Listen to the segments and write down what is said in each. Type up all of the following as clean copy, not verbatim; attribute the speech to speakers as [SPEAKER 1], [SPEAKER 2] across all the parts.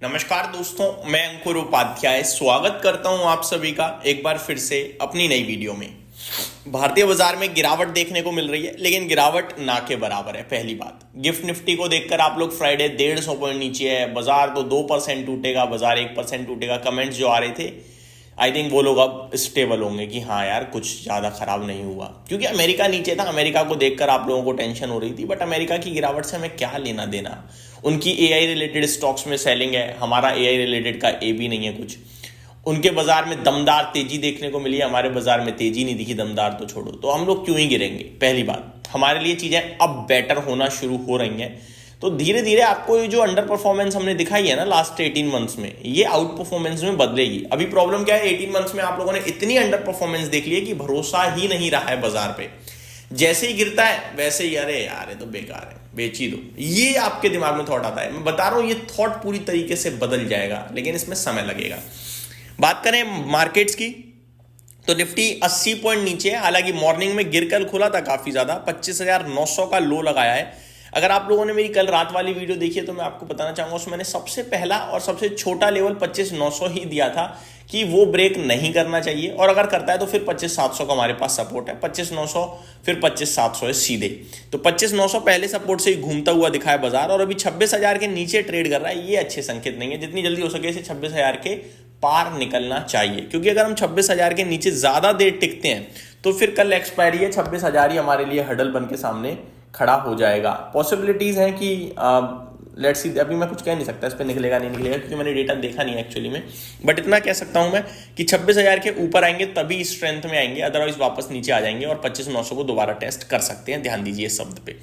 [SPEAKER 1] नमस्कार दोस्तों, मैं अंकुर उपाध्याय स्वागत करता हूं आप सभी का एक बार फिर से अपनी नई वीडियो में। भारतीय बाजार में गिरावट देखने को मिल रही है, लेकिन गिरावट ना के बराबर है। पहली बात, गिफ्ट निफ्टी को देखकर आप लोग फ्राइडे 150 पॉइंट नीचे है, बाजार तो 2% टूटेगा, बाजार 1% टूटेगा, कमेंट्स जो आ रहे थे आई थिंक वो लोग अब स्टेबल होंगे कि हाँ यार कुछ ज़्यादा खराब नहीं हुआ, क्योंकि अमेरिका नीचे था। अमेरिका को देखकर आप लोगों को टेंशन हो रही थी, बट अमेरिका की गिरावट से हमें क्या लेना देना। उनकी एआई रिलेटेड स्टॉक्स में सेलिंग है, हमारा एआई रिलेटेड का ए भी नहीं है कुछ। उनके बाजार में दमदार तेजी देखने को मिली है, हमारे बाजार में तेजी नहीं दिखी, दमदार तो छोड़ो, तो हम लोग क्यों ही गिरेंगे। पहली बात, हमारे लिए चीज़ें अब बेटर होना शुरू हो रही हैं, तो धीरे धीरे आपको ये जो अंडर परफॉर्मेंस हमने दिखाई है ना लास्ट 18 मंथ्स में, ये आउट परफॉर्मेंस में बदलेगी। अभी प्रॉब्लम क्या है, 18 मंथ्स में आप लोगों ने इतनी अंडर परफॉर्मेंस देख ली है कि भरोसा ही नहीं रहा है बाजार पे। जैसे ही गिरता है वैसे ही अरे यार ये तो बेकार है, बेच ही दो, ये आपके दिमाग में थॉट आता है। मैं बता रहा हूं ये थॉट पूरी तरीके से बदल जाएगा, लेकिन इसमें समय लगेगा। बात करें मार्केट्स की, तो निफ्टी 80 पॉइंट नीचे है। हालांकि मॉर्निंग में गिर कल खुला था काफी ज्यादा, 25,900 का लो लगाया है। अगर आप लोगों ने मेरी कल रात वाली वीडियो देखी है तो मैं आपको बताना चाहूंगा, उसमें मैंने सबसे पहला और सबसे छोटा लेवल 25,900 ही दिया था कि वो ब्रेक नहीं करना चाहिए, और अगर करता है तो फिर 25,700 का हमारे पास सपोर्ट है। 25,900 फिर 25,700 है सीधे, तो 25,900 पहले सपोर्ट से ही घूमता हुआ दिखा है बाजार, और अभी 26,000 के नीचे ट्रेड कर रहा है। ये अच्छे संकेत नहीं है, जितनी जल्दी हो सके इसे 26,000 के पार निकलना चाहिए, क्योंकि अगर हम 26,000 के नीचे ज्यादा देर टिकते हैं तो फिर कल एक्सपायरी है, 26,000 ही हमारे लिए हडल बन के सामने खड़ा हो जाएगा। पॉसिबिलिटीज हैं कि लेट्स सी, अभी मैं कुछ कह नहीं सकता इस पर निकलेगा नहीं निकलेगा, क्योंकि मैंने डेटा देखा नहीं एक्चुअली में, बट इतना कह सकता हूं मैं कि 26,000 के ऊपर आएंगे तभी स्ट्रेंथ में आएंगे, अदरवाइज वापस नीचे आ जाएंगे और 25,900 को दोबारा टेस्ट कर सकते हैं। ध्यान दीजिए इस शब्द पे।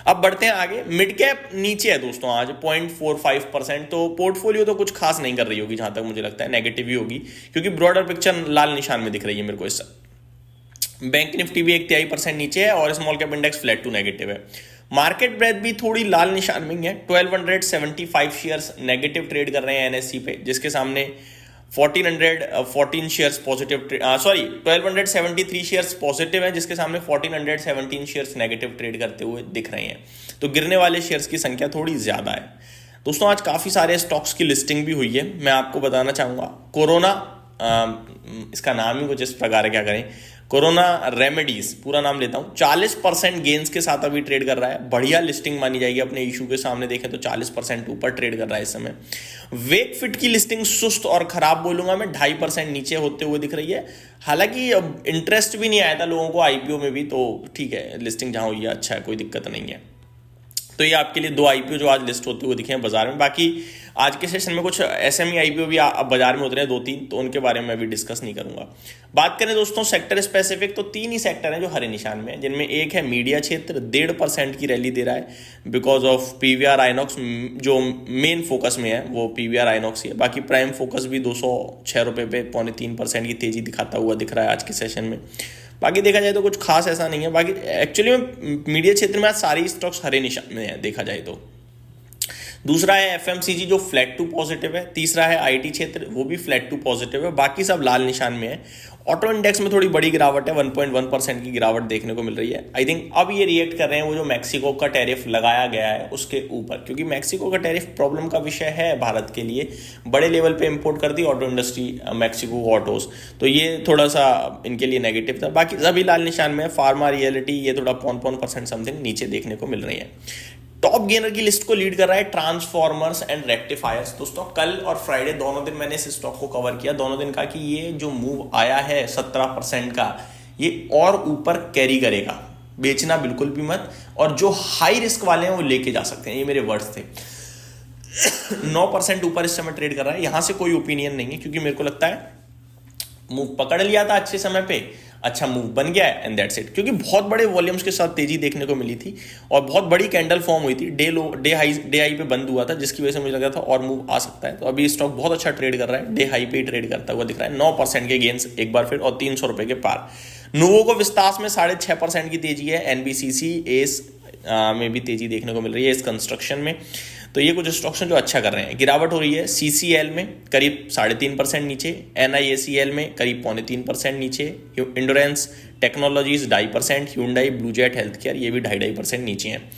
[SPEAKER 1] अब बढ़ते हैं आगे। मिड कैप नीचे है दोस्तों आज 0.45%, तो पोर्टफोलियो तो कुछ खास नहीं कर रही होगी, जहां तक मुझे लगता है नेगेटिव ही होगी, क्योंकि ब्रॉडर पिक्चर लाल निशान में दिख रही है मेरे को इस। बैंक निफ्टी भी 1.23% नीचे है और small cap index flat to negative है। मार्केट ब्रेथ भी थोड़ी लाल निशान में है, 1275 शेयर्स नेगेटिव ट्रेड कर रहे हैं एनएससी पे, जिसके सामने 1414 शेयर्स पॉजिटिव, 1273 शेयर्स पॉजिटिव है, जिसके सामने 1417 शेयर्स नेगेटिव ट्रेड करते हुए दिख रहे हैं। तो गिरने वाले शेयर्स की संख्या थोड़ी ज्यादा है दोस्तों। आज काफी सारे स्टॉक्स की लिस्टिंग भी हुई है, मैं आपको बताना चाहूंगा। कोरोना, इसका नाम ही कुछ इस प्रकार है, क्या करें, कोरोना रेमेडीज पूरा नाम लेता हूं, 40% गेंस के साथ अभी ट्रेड कर रहा है। बढ़िया लिस्टिंग मानी जाएगी, अपने इशू के सामने देखें तो 40% ऊपर ट्रेड कर रहा है इस समय। वेक फिट की लिस्टिंग सुस्त और खराब बोलूंगा मैं, 2.5% नीचे होते हुए दिख रही है। हालांकि अब इंटरेस्ट भी नहीं आया था लोगों को आईपीओ में भी, तो ठीक है, लिस्टिंग जहां हुई है अच्छा है, कोई दिक्कत नहीं है। तो ये आपके लिए 2 आईपीओ जो आज लिस्ट होते हुए दिखे हैं बाजार में। बाकी आज के सेशन में कुछ एसएमई आईपीओ भी अब बाजार में उतरे हैं 2-3, तो उनके बारे में भी डिस्कस नहीं करूंगा। बात करें दोस्तों सेक्टर स्पेसिफिक, तो 3 ही सेक्टर हैं जो हरे निशान में है, जिनमें एक है मीडिया क्षेत्र, 1.5% की रैली दे रहा है बिकॉज ऑफ पीवीआर आइनॉक्स। जो मेन फोकस में है वो पीवीआर आइनॉक्स ही है। बाकी प्राइम फोकस भी 206 रुपये पे 0.3% की तेजी दिखाता हुआ दिख रहा है आज के सेशन में। बाकी देखा जाए तो कुछ खास ऐसा नहीं है। बाकी एक्चुअली में मीडिया क्षेत्र में आज सारी स्टॉक्स हरे निशान में है देखा जाए तो। दूसरा है एफएमसीजी जो फ्लैट टू पॉजिटिव है। तीसरा है आईटी क्षेत्र, वो भी फ्लैट टू पॉजिटिव है। बाकी सब लाल निशान में है। ऑटो इंडेक्स में थोड़ी बड़ी गिरावट है, 1.1% की गिरावट देखने को मिल रही है। आई थिंक अब ये रिएक्ट कर रहे हैं वो जो मैक्सिको का टैरिफ लगाया गया है उसके ऊपर, क्योंकि मैक्सिको का टैरिफ प्रॉब्लम का विषय है भारत के लिए। बड़े लेवल पे इंपोर्ट करती है ऑटो इंडस्ट्री मैक्सिको ऑटोज, तो ये थोड़ा सा इनके लिए नेगेटिव था। बाकी सभी लाल निशान में। फार्मा रियलिटी ये थोड़ा 0.1% समथिंग नीचे देखने को मिल रही है। टॉप गेनर की लिस्ट को लीड कर रहा है ट्रांसफॉर्मर्स एंड रेक्टिफायर्स। दोस्तों कल और फ्राइडे दोनों दिन मैंने इस स्टॉक को कवर किया, दोनों दिन का कि ये जो मूव आया है 17% का, ये और ऊपर कैरी करेगा, बेचना बिल्कुल भी मत, और जो हाई रिस्क वाले हैं वो लेके जा सकते हैं, ये मेरे वर्ड्स थे। 9% ऊपर इस समय ट्रेड कर रहा है। यहां से कोई ओपिनियन नहीं है, क्योंकि मेरे को लगता है मूव पकड़ लिया था अच्छे समय पे, अच्छा मूव बन गया है एंड दैट्स इट। क्योंकि बहुत बड़े वॉल्यूम्स के साथ तेजी देखने को मिली थी और बहुत बड़ी कैंडल फॉर्म हुई थी, डे हाई पे बंद हुआ था, जिसकी वजह से मुझे लगा था और मूव आ सकता है। तो अभी स्टॉक बहुत अच्छा ट्रेड कर रहा है, डे हाई पे ही ट्रेड करता हुआ दिख रहा है। 9% के गेंस एक बार फिर, और 300 रुपए के पार। नोवो को विस्तास में 6.5% की तेजी है। एनबीसीसी एस में भी तेजी देखने को मिल रही है इस कंस्ट्रक्शन में। तो ये कुछ स्टॉक्स हैं जो अच्छा कर रहे हैं। गिरावट हो रही है सीसीएल में करीब 3.5% नीचे, एनआईएसीएल में करीब 0.25% नीचे, Endurance technologies 2.5%, Hyundai Bluejet health care ये भी 2.5% नीचे हैं।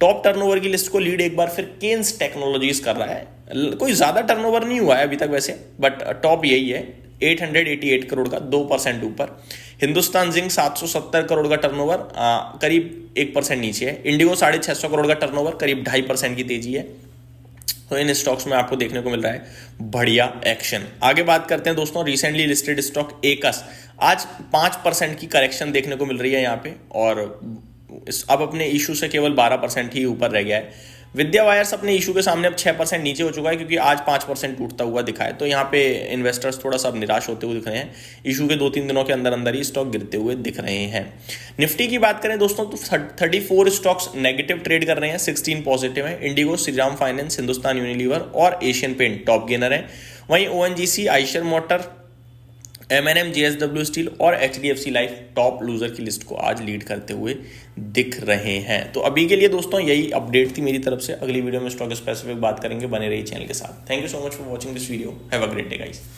[SPEAKER 1] टॉप टर्नओवर की लिस्ट को लीड एक बार फिर केन्स टेक्नोलॉजीज कर रहा है। कोई ज़्यादा टर्नओवर नहीं हुआ है अभी तक वैसे, बट टॉप यही है 888 करोड़ का, 2% ऊपर। हिंदुस्तान जिंक 770 करोड़ का टर्नओवर, करीब 1% नीचे है। इंडिगो 650 करोड़ का टर्नओवर, करीब 2.5% की तेजी है। तो इन स्टॉक्स में आपको देखने को मिल रहा है बढ़िया एक्शन। आगे बात करते हैं दोस्तों रिसेंटली लिस्टेड स्टॉक एकस, आज 5% की करेक्शन देखने को मिल रही है यहाँ पे, और अब अपने इशू से केवल 12% ही ऊपर रह गया है। विद्या वायर्स अपने इशू के सामने अब 6% नीचे हो चुका है, क्योंकि आज 5% टूटता हुआ दिखा है। तो यहाँ पे इन्वेस्टर्स थोड़ा सा अब निराश होते हुए दिख रहे हैं, इशू के 2-3 दिनों के अंदर अंदर ही स्टॉक गिरते हुए दिख रहे हैं। निफ्टी की बात करें दोस्तों तो 34 स्टॉक्स नेगेटिव ट्रेड कर रहे हैं, 16 पॉजिटिव है। इंडिगो, श्रीराम फाइनेंस, हिंदुस्तान यूनिलीवर और एशियन पेंट टॉप गेनर है। वहीं ONGC, Eicher motor, MNM, JSW steel और एचडीएफसी लाइफ टॉप लूजर की लिस्ट को आज लीड करते हुए दिख रहे हैं। तो अभी के लिए दोस्तों यही अपडेट थी मेरी तरफ से। अगली वीडियो में स्टॉक स्पेसिफिक बात करेंगे, बने रहिए चैनल के साथ। Thank you so much for watching this video, have a great day guys.